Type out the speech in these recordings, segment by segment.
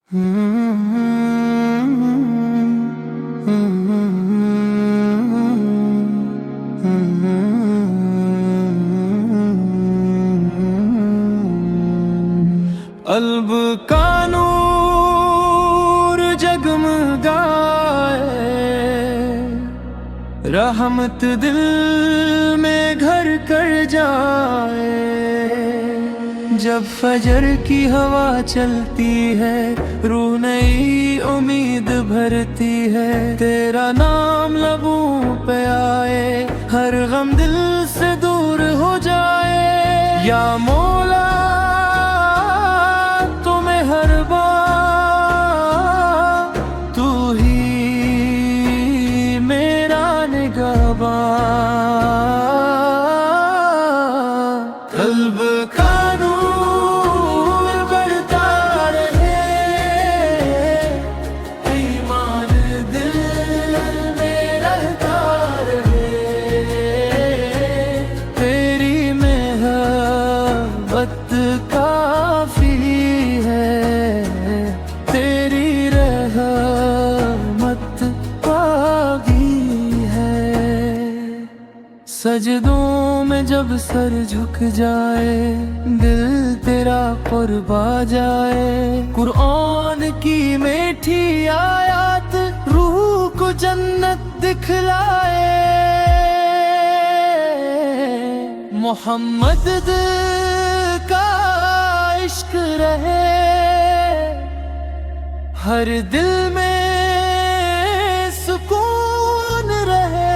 Alb का नूर जगमगाए, रहमत दिल में घर कर जाए। जब फजर की हवा चलती है, रूह नई उम्मीद भरती है। तेरा नाम लबों पे आए, हर गम दिल से दूर हो जाए। या मौला तुम्हें हर बार तू ही मेरा निगहबान। कल्ब का नूर बढ़ता रहे, ईमान दिल में रहता रहे। तेरी मेहब्बत काफी है, तेरी रहमत बागी है। सजदों में जब सर झुक जाए, दिल तेरा कुर्बा जाए। कुरान की मीठी आयत रूह को जन्नत दिखलाए। मोहम्मद का इश्क रहे हर दिल में, सुकून रहे।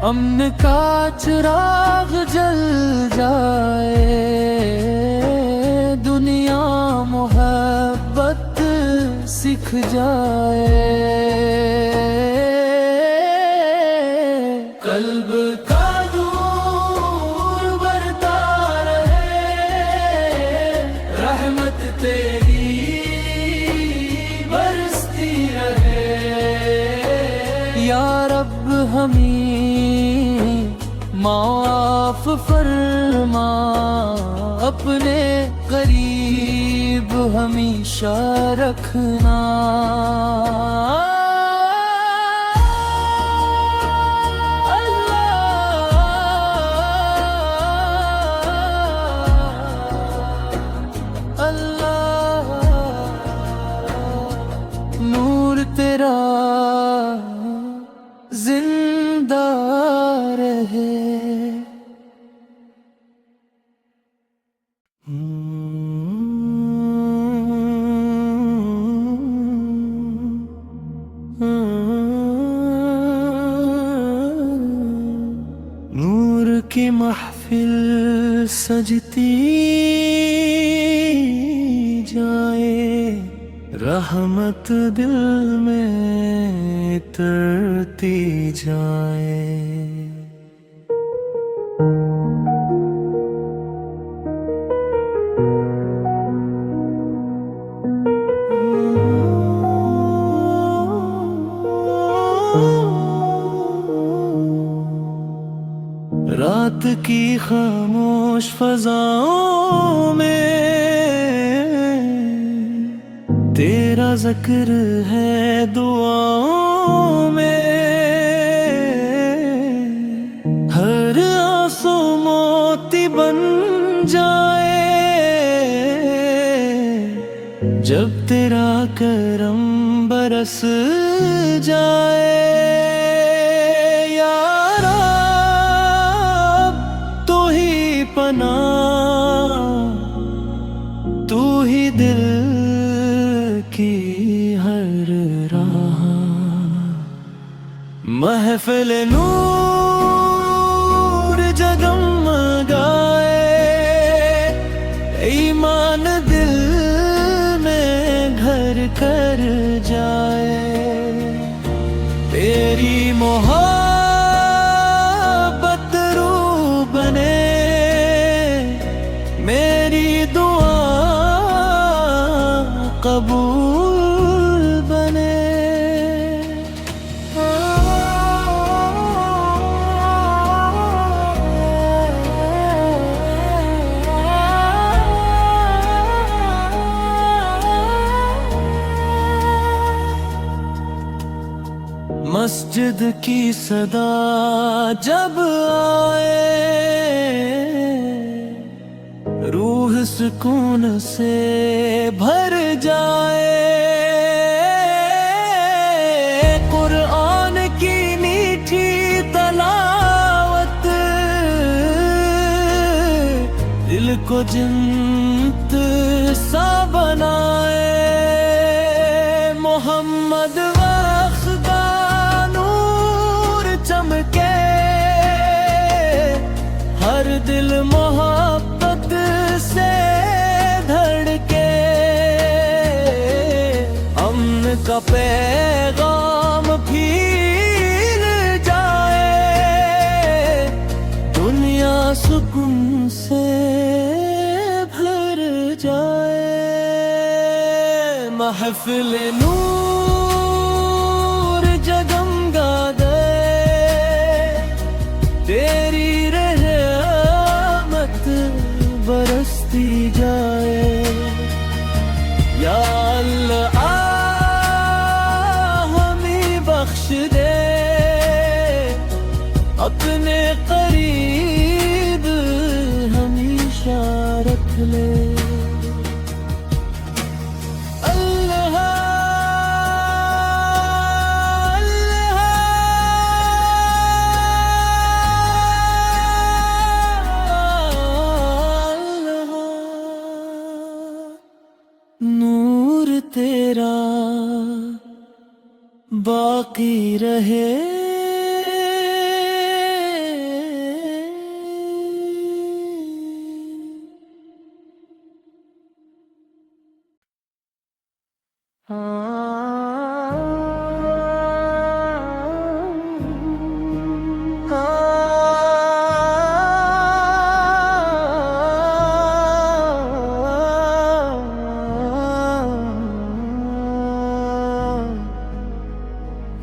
अमन का चिराग जल जाए, दुनिया मोहब्बत सीख जाए। कल्ब का नूर बढ़ता रहे, रहमत तेरी बरसती रहे। या रब हमें माफ फरमा, अपने करीब हमेशा रखना। अल्लाह नूर तेरा जिंदा रहे। नूर की महफिल सजती जाए, रहमत दिल में तरती जाए। रात की खामोश फजाओं में तेरा जिक्र है दुआओं में। हर आंसू मोती बन जाए, जब तेरा करम बरस जाए। तू ही दिल की हर राह, महफिल नूर जगमगाए। ईमान दिल में घर कर जाए। तेरी मोहब्बत रूह बने, मेरी दुआ कबूल बने। मस्जिद की सदा जब आए, रूह सुकून से भर जाए। कुरान की मीठी तलावत दिल को जन्नत सा बनाए। मोहम्मद वख्दा नूर चमके, हर दिल मोहब्बत से धड़के। अमन का पैगाम फैल जाए, दुनिया सुकून से भर जाए। महफिल नूर जगमगा दे, तेरी रहमत बरसती जाए। या अल्लाह हमें बख्श दे, अपने करीब हमेशा रख ले। नूर तेरा बाकी रहे,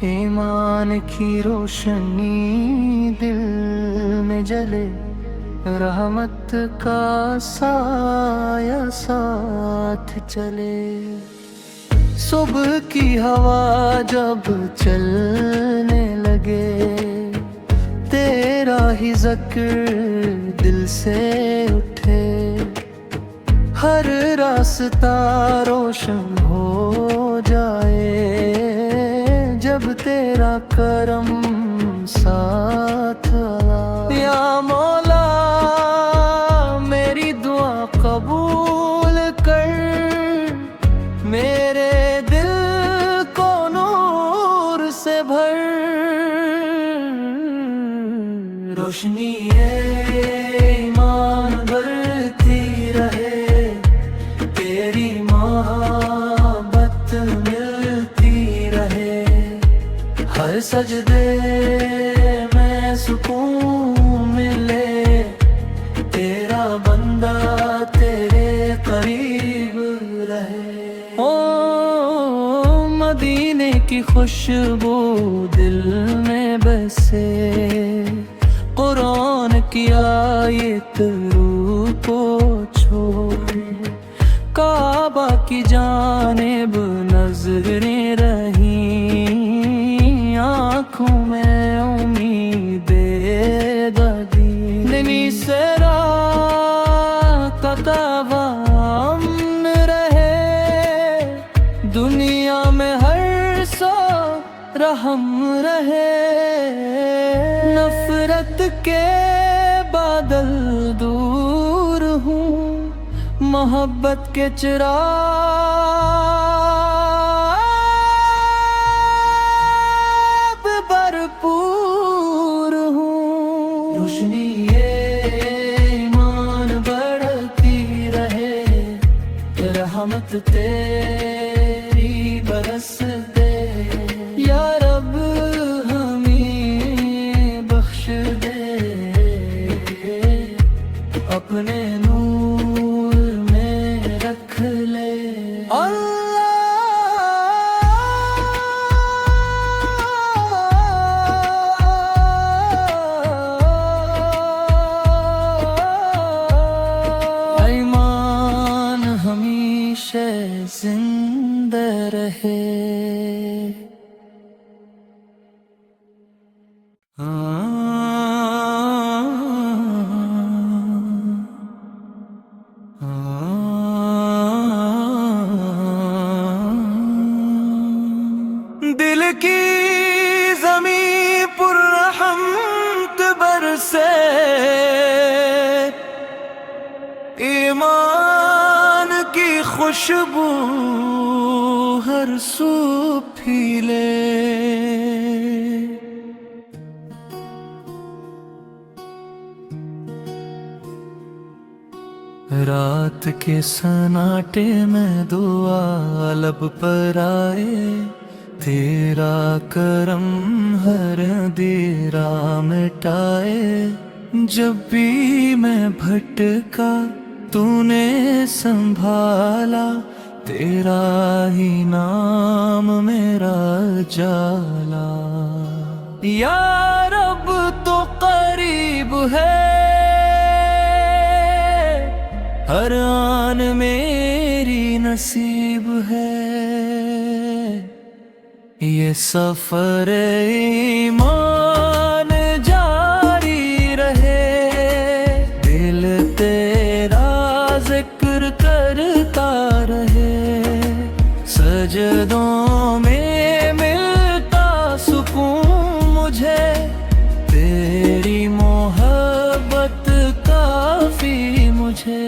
ईमान की रोशनी दिल में जले, रहमत का साया साथ चले। सुबह की हवा जब चलने लगे, तेरा ही ज़िक्र दिल से उठे। हर रास्ता रोशन हो जाए, जब तेरा करम साथ आए। या मौला मेरी दुआ कबूल कर, मेरे दिल को नूर से भर। रोशनी ईमान बढ़ती रहे, तेरी मोहब्बत मिलती रहे। हर सजदे में सुकून मिले, तेरा बंदा तेरे करीब रहे। ओ मदीने की खुशबू दिल में बसे, कुरान की आयत रूह को छोड़े। काबा की जानिब नजरें रही, आँखों में उम्मीदें दगी। नमी से रात का अमन रहे, दुनिया में हर सौ रहम रहे। नफरत के बादल दूर हूँ, मोहब्बत के चिराग भरपूर हूँ। रोशनी ईमान बढ़ती रहे, रहमत तेरी बरस दे। या रब हमें बख्श दे, अपने नूर में रख ले। ईमान हमेशा जिंदा रहे। दिल की ज़मीं पुरहमत बरसे, ईमान की खुशबू हर सू फीले। रात के सन्नाटे में दुआ लब पर आए, तेरा करम हर अंधेरा मिटाए। जब भी मैं भटका तूने संभाला, तेरा ही नाम मेरा जाला। या रब तो करीब है, हर आन मेरी नसीब है। ये सफर ईमान जारी रहे, दिल तेरा जिक्र करता रहे। सजदों में मिलता सुकून मुझे, तेरी मोहब्बत काफी मुझे।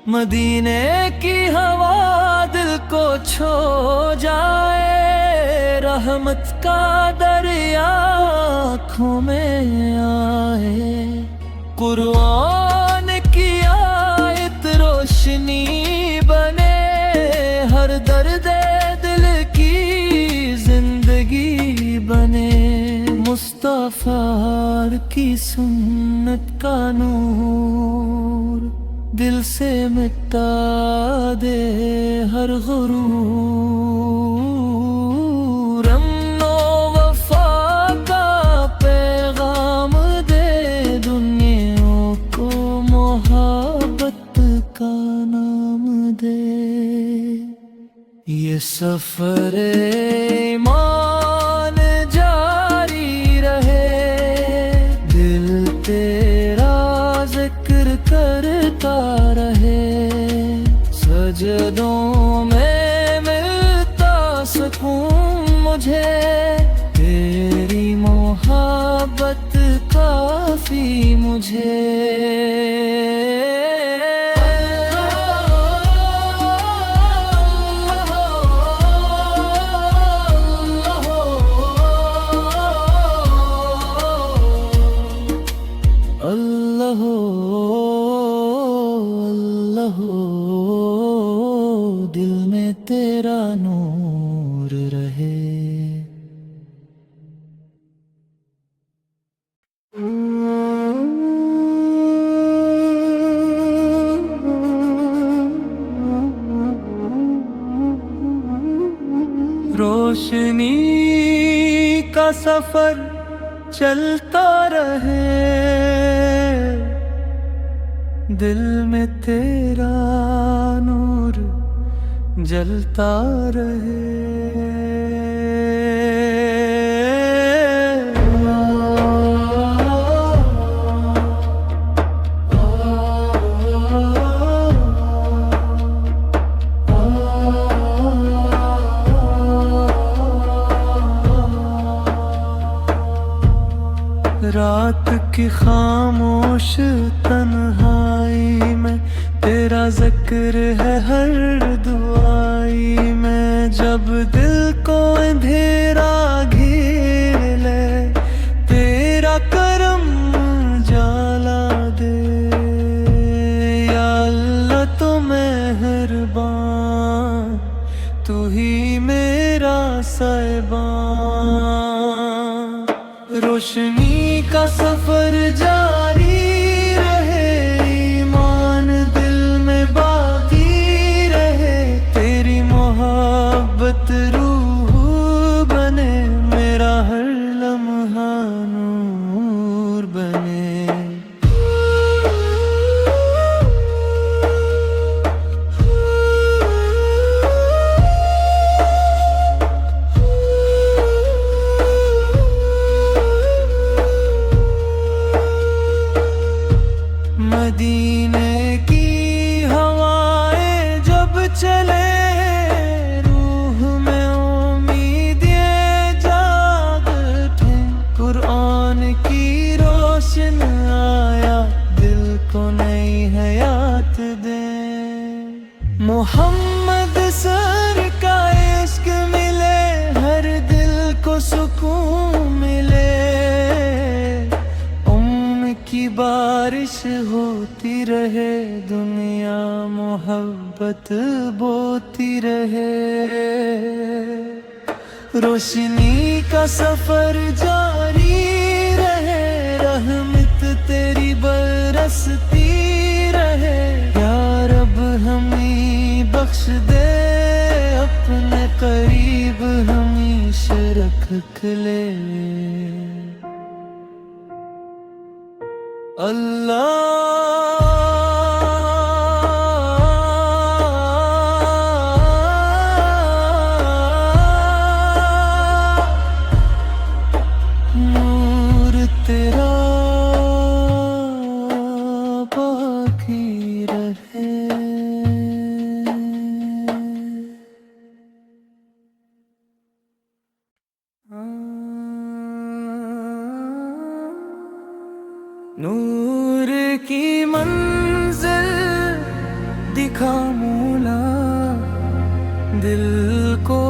मदीने की हवा दिल को छो जाए, रहमत का दरिया आँखों में आए। कुरान की आयत रोशनी बने, हर दर्द दिल की जिंदगी बने। मुस्तफा की सुन्नत का नूर दिल से मिटा दे हर गुरूर। अमनो वफा का पैगाम दे दुनिया को, मोहब्बत का नाम दे। ये सफर ईमान जारी रहे, दिल तेरा जिक्र करता रहे। सजदों में मिलता सुकून मुझे, तेरी मोहब्बत काफी मुझे। अल्लाह अल्लाह दिल में तेरा नूर रहे। रोशनी का सफर चलता रहे, दिल में तेरा नूर जलता रहे। रात की खामोश तन्हाई में तेरा जिक्र है हर दुआई में। जब दिल को अंधेरा घेर ले, तेरा करम जाला दे। या अल्लाह तो मेहरबान, तू ही मेरा साहिबान। रोशनी का सफर जारी रहे, ईमान दिल में बाकी रहे। तेरी मोहब्बत रूह बने, मेरा हर लम्हा नूर बने। होती रहे, दुनिया मोहब्बत बोती रहे। रोशनी का सफर जारी रहे, रहमत तेरी बरसती रहे। या रब हमें बख्श दे, अपने करीब हमेशा रख ले। नूर तेरा बाकी रहे। नूर की मंजिल दिखा मौला, दिल को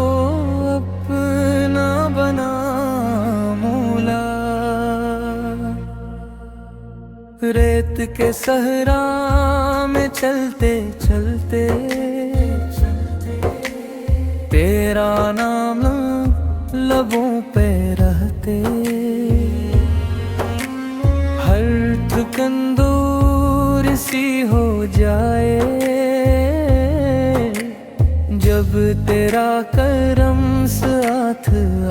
अपना बना मौला। रेत के सहरा में चलते चलते तेरा नाम लबों पे रहते। हर थकन दूर सी हो जाए, जब तेरा करम साथ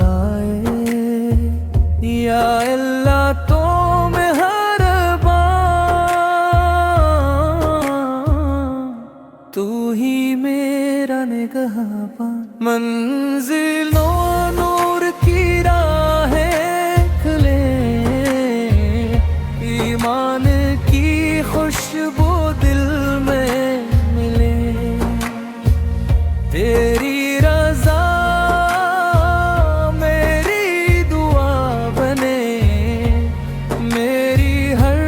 आए। या अल्लाह तो मैं हर बार, तू ही मेरा निगहबान। मंजिलों नूर की राहें खुले, ईमान की खुशबू दिल में मिले। तेरी रज़ा मेरी दुआ बने, मेरी हर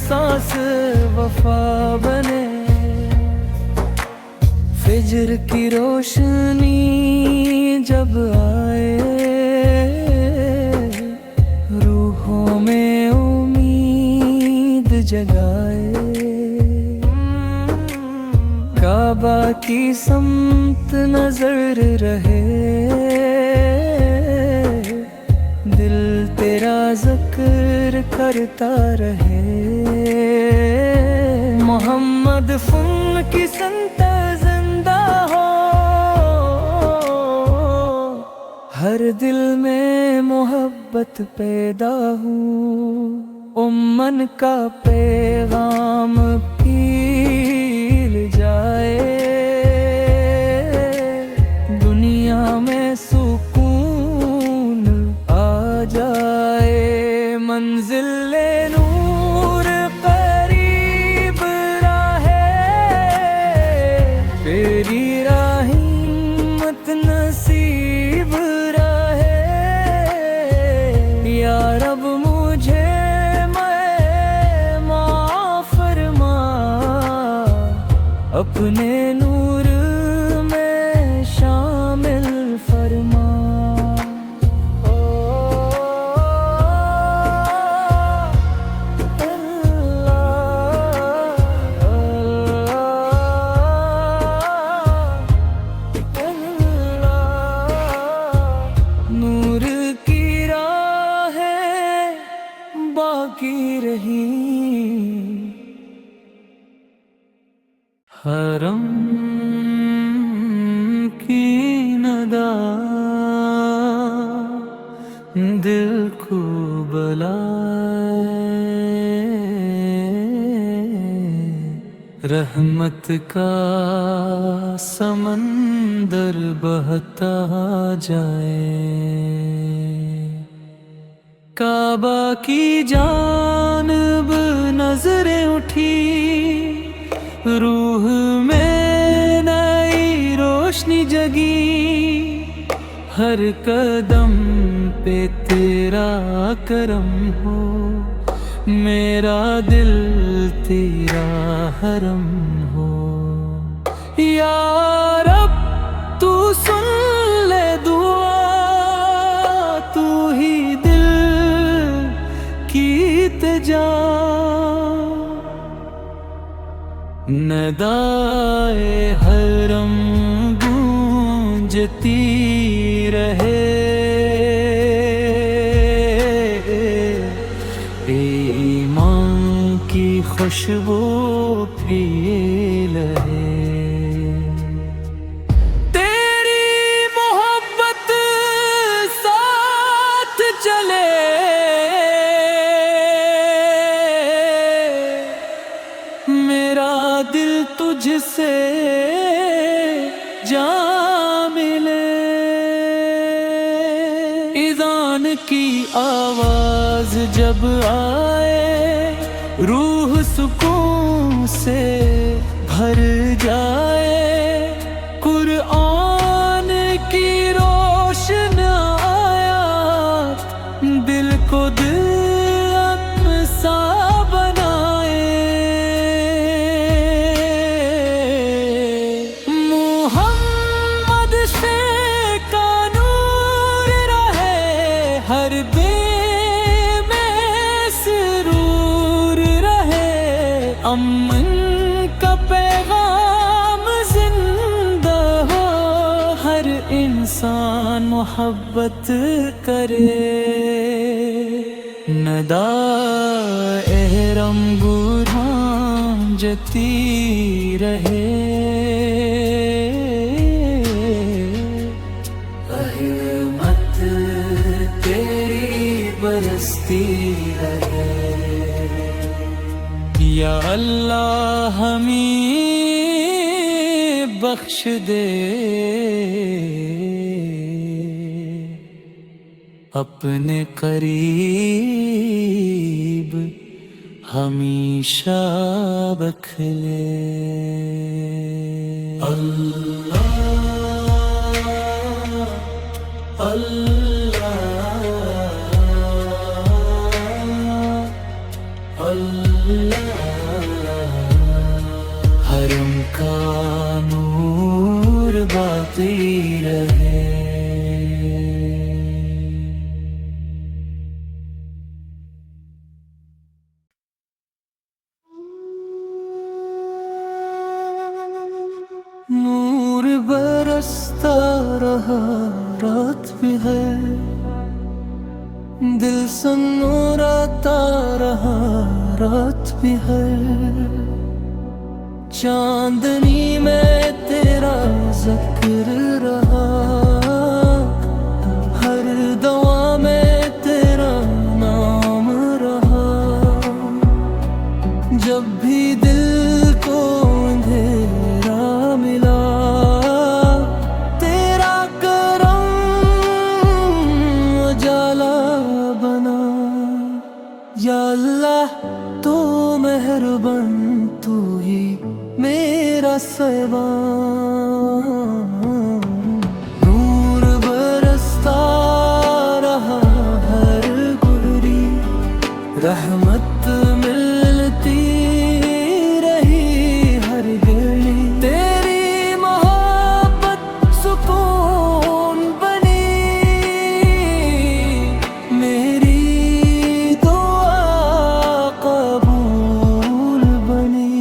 सांस वफा बने। फिज्र की रोशनी जब आए, रूहों में उम्मीद जगाए। काबा की समत नजर रहे, दिल तेरा जिक्र करता रहे। मोहम्मद फुन की संत जिंदा हो, हर दिल में मोहब्बत पैदा हो। उम्मन का पैगाम फैल जाए, दुनिया में सुकून आ जाए। मंजिल-ए नूर करीब रहे, तेरी रहमत नसीब रहे। या रब मुझे माफ फरमा, अपने नूर में शामिल फरमा। नूर की राहें बाकी रही, हरम की नदा दिल को बुलाए। रहमत का समंदर बहता जाए। काबा की जानिब नजरें उठी, रूह में नई रोशनी जगी। हर कदम पे तेरा करम हो, मेरा दिल तेरा हरम हो। या रब तू सुन ले दुआ, तू ही दिल की इल्तिजा। नदाए हरम गूंजती रहे, ईमान की खुशबू भी लहे। तेरी मोहब्बत साथ चले, मेरा दिल तुझसे जा मिले। इज़ान की आवाज जब आए, रूह सुकून से भर जाए। कुरान की रोशन आयात दिल को दिल सा बनाए। मोहम्मद से का नूर रहे, हर बे में सुरूर रहे। अमन का पैगाम जिंदा हो, हर इंसान मोहब्बत करे। नदा एहरम गूंजती रहे, रहमत तेरी बरसती रहे। या अल्लाह हमें बख्श दे, अपने करीब हमेशा रख ले। अल्लाह अल्लाह अल्लाह, हरम का नूर बाकी रहे। नूर बरसता रहा, रात भी है, दिल सन्नूराता रहा, रात भी है। चांदनी में तेरा जिक्र रहा, हर दवा में तेरा नाम रहा। जब भी दिल को अंधेरा मिला, तेरा करम उजाला बना। या अल्लाह तू मेहरबान, तू ही मेरा सहबान। नूर बरसता रहा हर गुरी, रहमत मिलती रही हर गली। तेरी मोहब्बत सुकून बनी, मेरी दुआ कबूल बनी।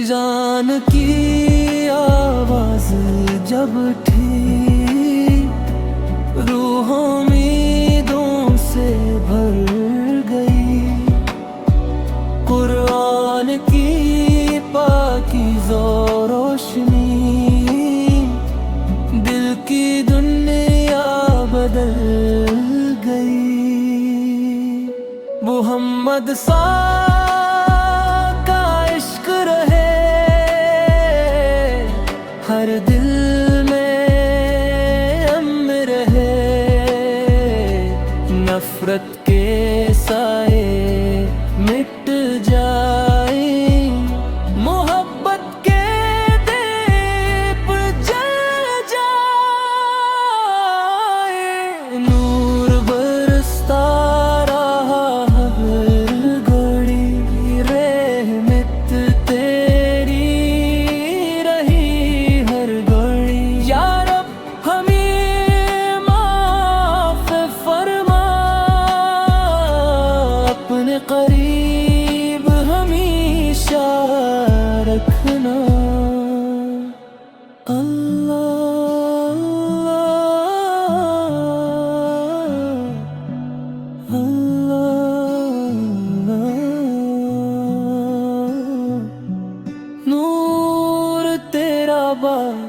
जान की आवाज जब उठी, रूह उम्मीदों से भर गई। कुरान की पाकीज़ा रोशनी, दिल की दुनिया बदल गई। मोहम्मद सा का इश्क रहे, हर दिल में अम्न रहे। नफरत के साए मिट जाए, मोहब्बत के दीप जल जाए। नूर बरसता रहा हर घड़ी, रहमत तेरी रही हर घड़ी। या रब हमें माफ फरमा,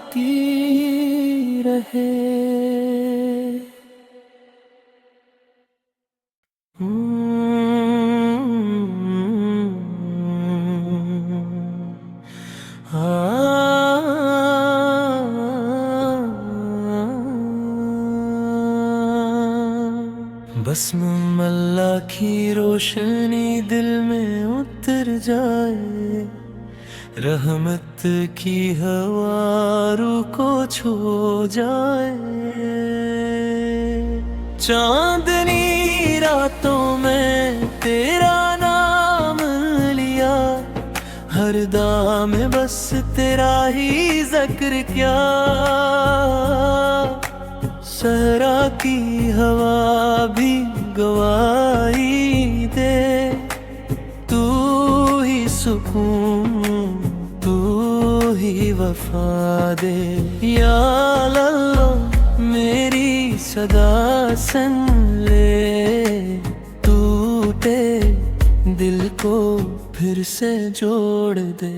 आती रहे। बस मल्ला की रोशनी दिल में उतर जाए, रहमत की हवा रूह को छू जाए। चांदनी रातों में तेरा नाम लिया, हर दाम में बस तेरा ही जिक्र किया। सहरा की हवा भी गवाही दे, तू ही सुकून तू ही वफा दे। या अल्लाह मेरी सदा सुन ले, टूटे दिल को फिर से जोड़ दे।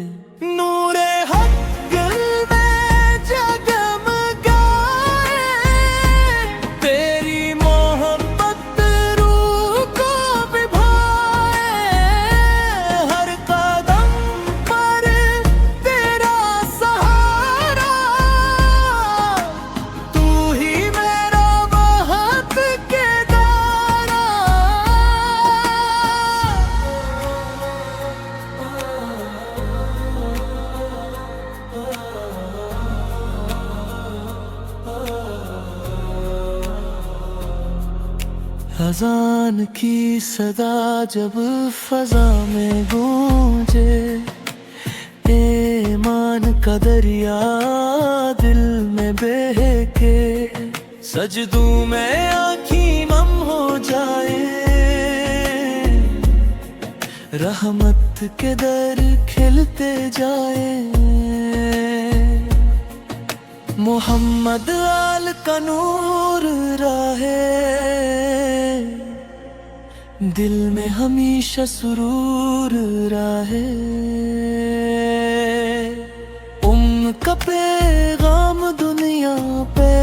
नूरे हक दिल में जगमगाए, तेरी मोहब्बत रूह को विभाए। हर कदम पर तेरा सहारा, तू ही मेरा बहुत केदारा। अज़ान की सदा जब फजा में गूंजे, ईमान का दरिया दिल में बहके। सजदों में आँखीं नम हो जाए, रहमत के दर खिलते जाए। मोहम्मद आल का नूर राहे, दिल में हमेशा सुरूर रहे। उनका पैगाम दुनिया पे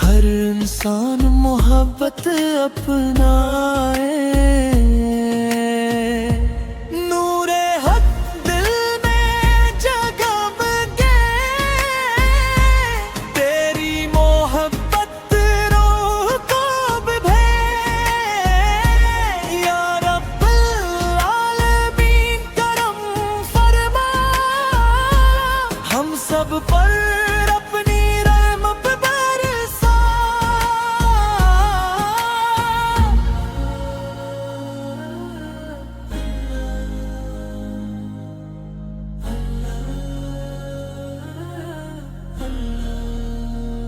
हर इंसान मोहब्बत अपनाए। नूरे हक दिल में जगमगे, तेरी मोहब्बत रूह को विभे। या रब्बुल आलमीन करम फरमा, हम सब पर अपनी रहमत बरसा।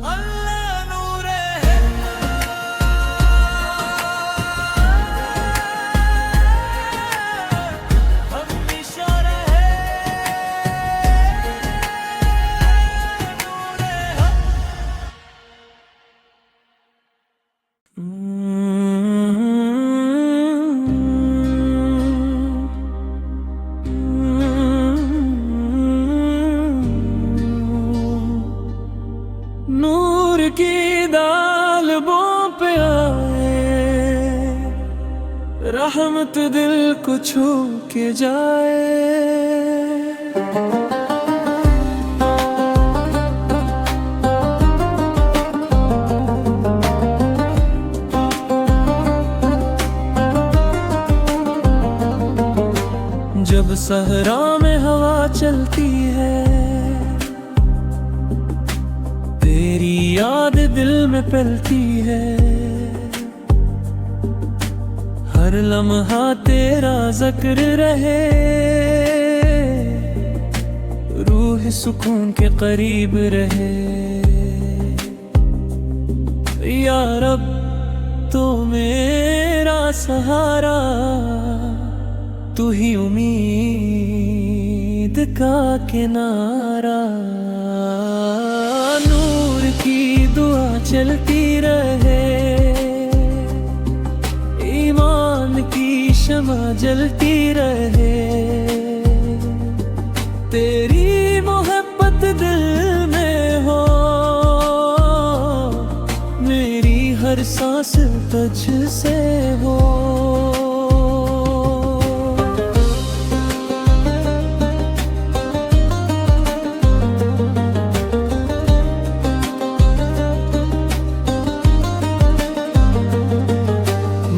अल्लाह नूरे है, हमेशा रहे। नूरे हक। नूर की दालबों पे आए, रहमत दिल को छू के जाए। जब सहरा में हवा चलती है, तेरी याद दिल में पलती है। हर लम्हा तेरा जिक्र रहे, रूह सुकून के करीब रहे। या रब तो मेरा सहारा, तू ही उम्मीद का किनारा। नूर की दुआ चलती रहे, ईमान की शमा जलती रहे। तेरी सांस तुझसे हो।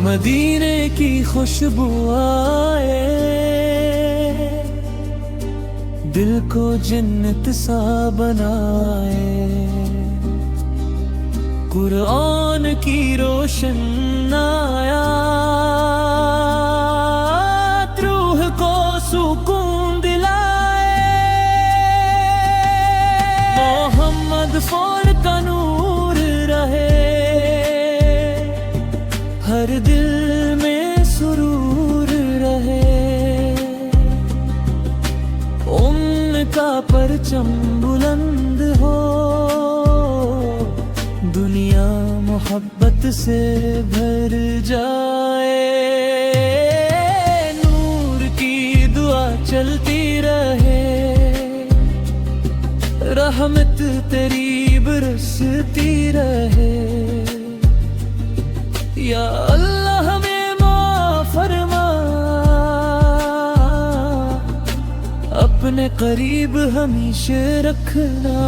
मदीने की खुशबू आए, दिल को जन्नत सा बनाए। कुरान की रोशन आयात रूह को सुकून दिलाए। मोहम्मद फोन का नूर रहे, हर दिल में सुरूर रहे। उनका परचम बुलंद हो, दुनिया मोहब्बत से भर जाए। नूर की दुआ चलती रहे, रहमत तेरी बरसती रहे। या अल्लाह हमें माफ फरमा, अपने करीब हमेशा रखना।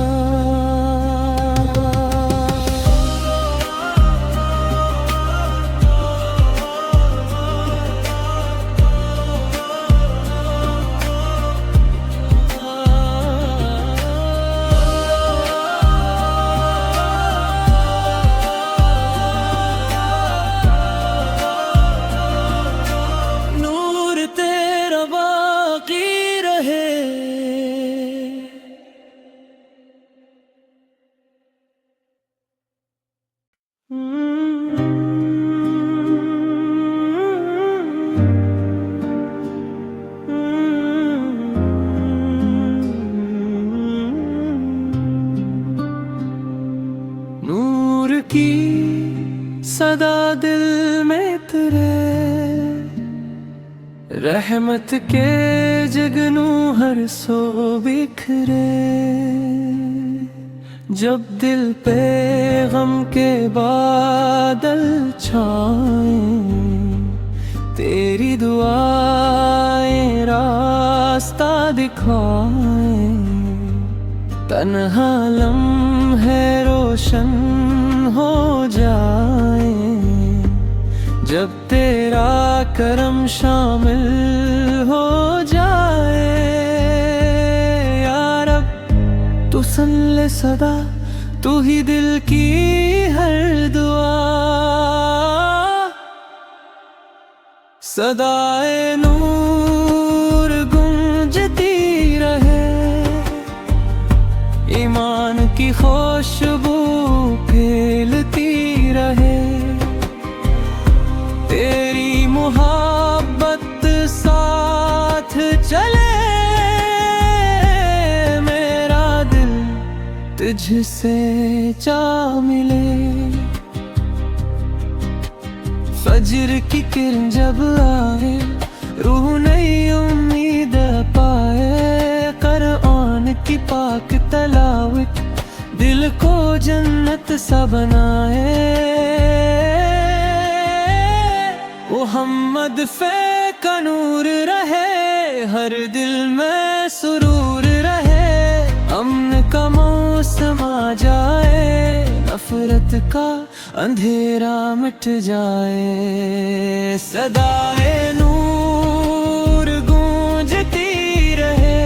नूर की सदा दिल में तेरे, रहमत के जगनू हर सो बिखरे। जब दिल पे गम के बादल छाए, तेरी दुआएं रास्ता दिखाए। तन्हा लम्हे रोशन हो जाए, जब तेरा करम शामिल हो जाए। या रब तू सुन ले सदा, तू ही दिल की हर दुआ। सदाए नूर गूंजती रहे, ईमान की खुशबू फैलती रहे। तेरी मोहब्बत साथ चले, मेरा दिल तुझसे जा मिले। फजर की किरण जब आए, रूह नई उम्मीद पाए। कुरान की पाक तलावत दिल को जन्नत सा बनाए। मोहम्मद फे का नूर रहे, हर दिल में सुरूर रहे। अमन का मौसम आ जाए, नफरत का अंधेरा मिट जाए। सदाए नूर गूंजती रहे,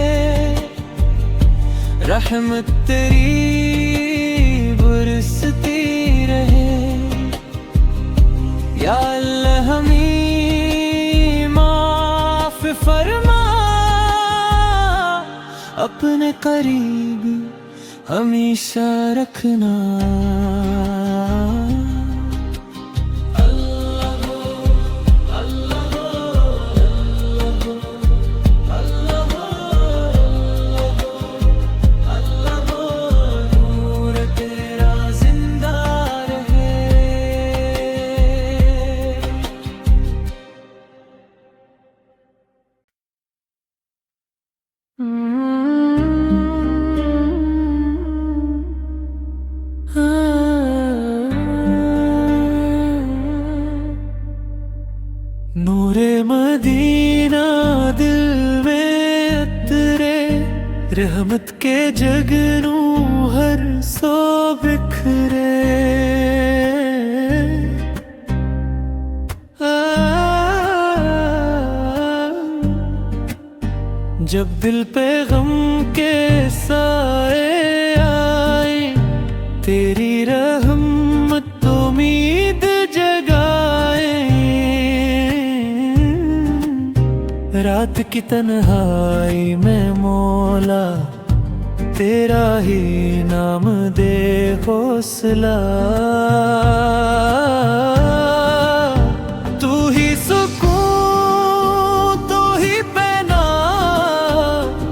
रहमत तेरी बरसती रहे। या अल्लाह हमें माफ फरमा, अपने करीब हमेशा रखना। Ah रहमत के जगनू हर सो बिखरे। जब दिल पे गम के साए आए, तेरी रहमत उम्मीद जगाए। रात की तन्हाई में मौला तेरा ही नाम दे हौसला। तू ही सुकून, तू ही पहना,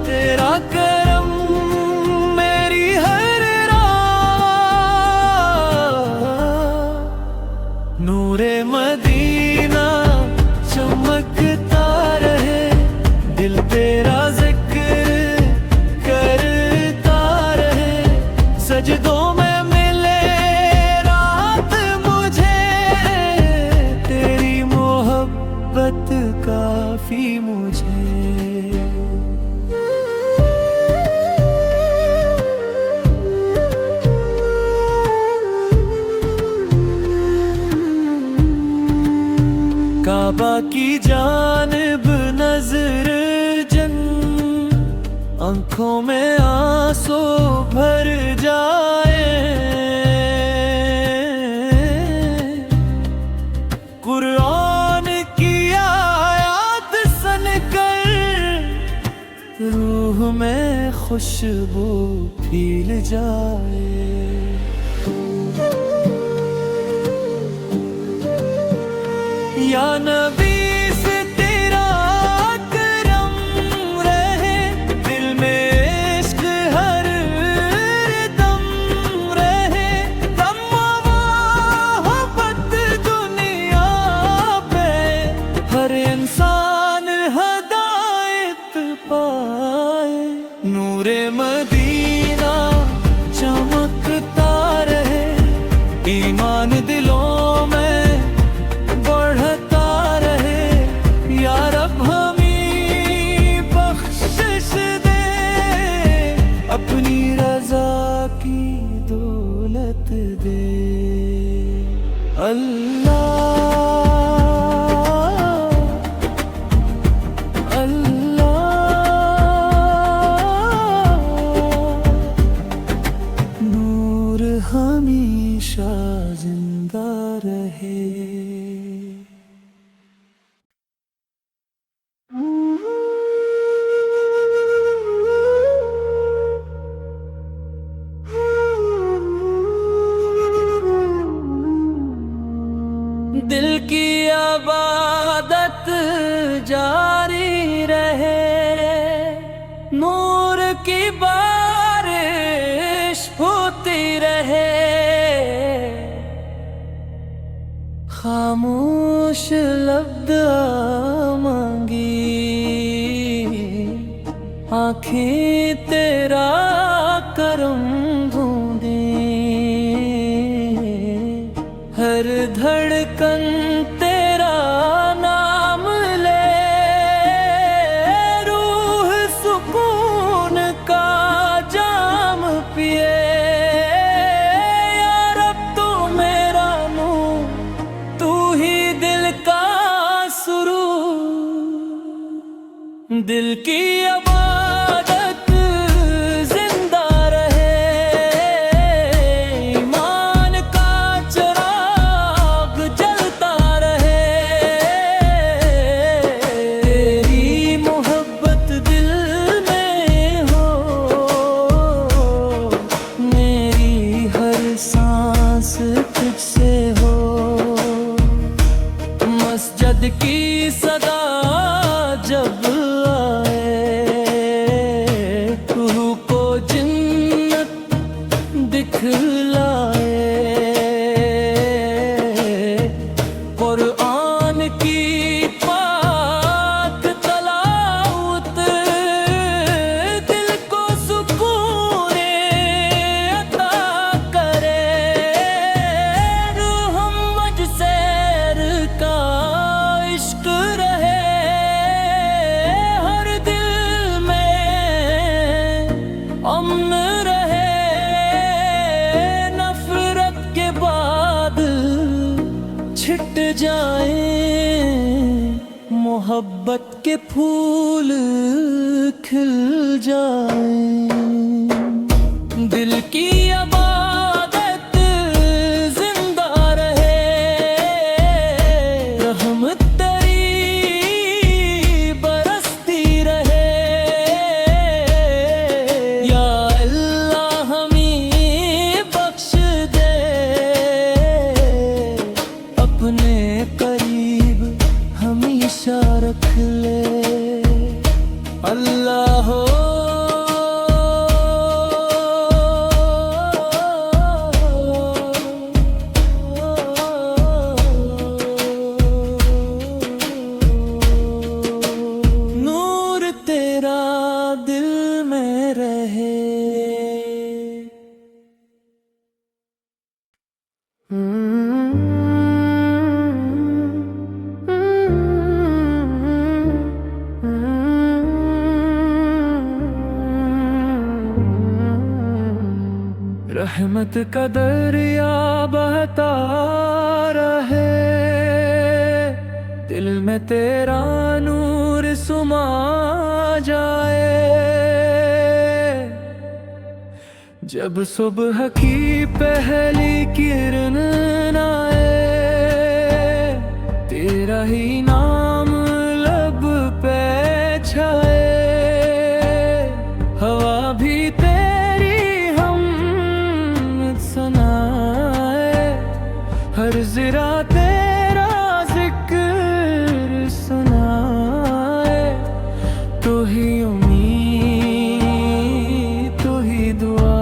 तेरा करम मेरी हर राह। नूरे मदीना चमकता रहे, दिल तेरा जिक्र करता रहे। सजदों में मिले रात मुझे, तेरी मोहब्बत काफी मुझे। काबा की जानिब नजर जन, आंखों में आंसू भर जाए। कुरान की आयत सुनकर रूह में खुशबू फैल जाए। या नबी से तेरा करम रहे, दिल में इश्क हर दम रहे। दम मोहब्बत दुनिया पे हर इंसान हदायत पाए। नूरे मदीना चमकता रहे, ईमान दिलों में बढ़ता रहे। या रब हमें बख्शिश दे, अपनी रजा की दौलत दे। अल्लाह अल्लाह, नूर हमेशा जिंदा रहे। दिल की इबादत जारी रहे, नूर की बारिश होती रहे। खामोश लफ्ज़ मांगी, आँखें तेरा करम ढूंढें। हर धड़कन तेरा नाम ले, रूह सुकून का जाम पिए। या रब तू मेरा नूर, तू ही दिल का सुरूर। दिल की इबादत जिंदा रहे, ईमान का चिराग जलता रहे। तेरी मोहब्बत दिल में हो, मेरी हर सांस तुझसे हो। मस्जिद की सदा जब आए, जाएं, मोहब्बत के फूल खिल जाएं। दिल की इबादत जिंदा रहे, रहमत तेरी बरसती रहे। या अल्लाह हमें बख्श दे, अपने करीब हमेशा रख ले। अल्लाह हो नूर तेरा दिल में रहे। रहमत का दरिया बहता रहे, दिल में तेरा नूर सुमा जाए। जब सुबह की पहली किरण आए, तेरा ही नाम लब पे छाए। हवा भी तेरी सुनाए, हर ज़रा तेरा जिक्र सुनाए। तू ही उम्मीद, तू ही दुआ,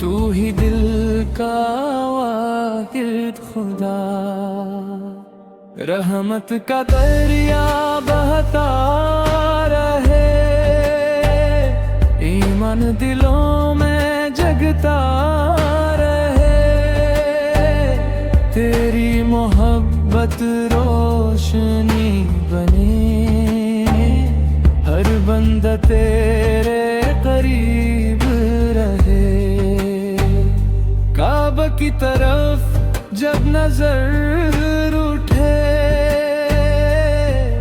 तू ही दिल का वाहिद खुदा। रहमत का दरिया बहता रहे, ईमान दिलों में जगता रहे। तेरी मोहब्बत रोशनी बने, हर बंदा तेरे करीब रहे। काबा की तरफ जब नजर उठे,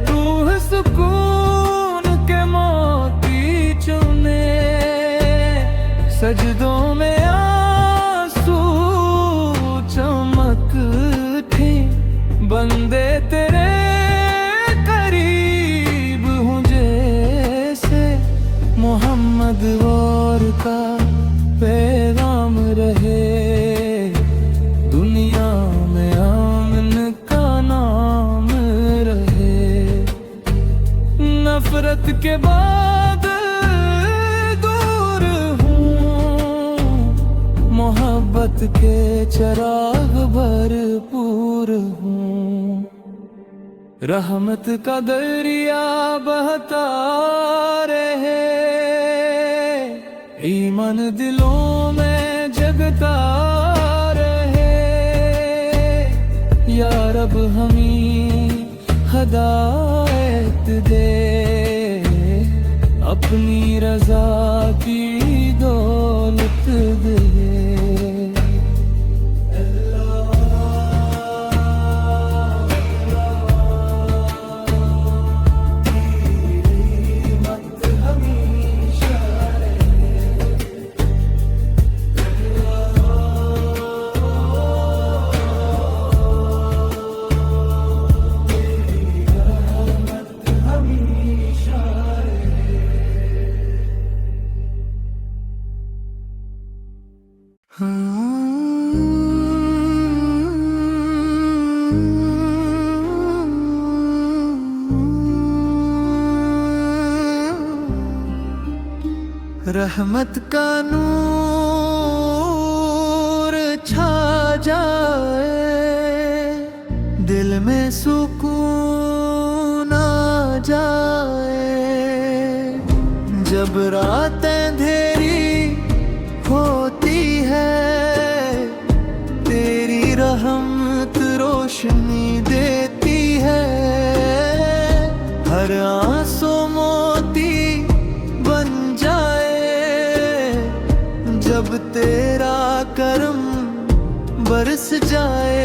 रूह सुकून के मोती चुने। सजदों में आंसू चमकते, बंदे तेरे करीब हूँ जैसे। मोहम्मद और का पैगाम रहे, दुनिया में आमन का नाम रहे। नफरत के बाद मोहब्बत के चराग भरपूर हूँ। रहमत का दरिया बहता रहे, ईमान दिलों में जगता रहे। या रब हमें हिदायत दे, अपनी रजा की दौलत दे। रहमत का नूर छा जाए, दिल में सुकून आ जाए। जब रात अंधेरी होती है, तेरी रहमत रोशनी देती है। हर आंसू मोती बन जाए, जब तेरा करम बरस जाए।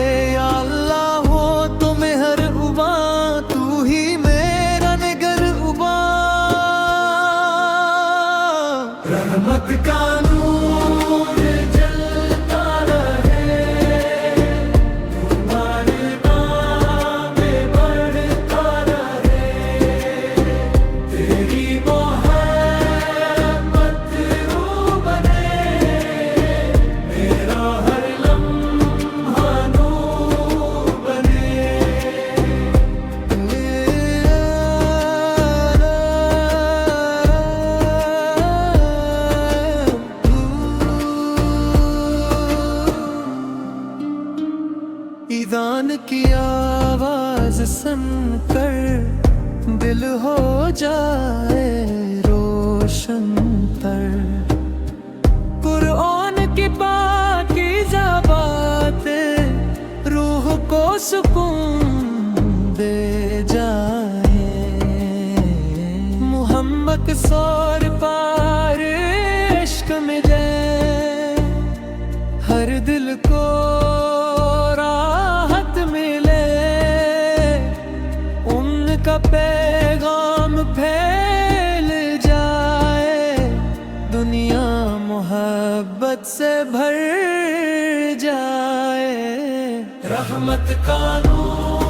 रहमत का नूर जलता रहे, तुम्हारे नाम में बढ़ता रहे, तेरी मोहब्बत रूह बने, मेरा हर लम्हा नूर बने। ईज़ान की आवाज सुनकर दिल हो जाए रोशन तर, कुरान की पाकीज़ा बातें रूह को सुकून दे जाए, मोहम्मद सौर पार इश्क में जाए, हर दिल को का पैगाम फैल जाए, दुनिया मोहब्बत से भर जाए। रहमत का नूर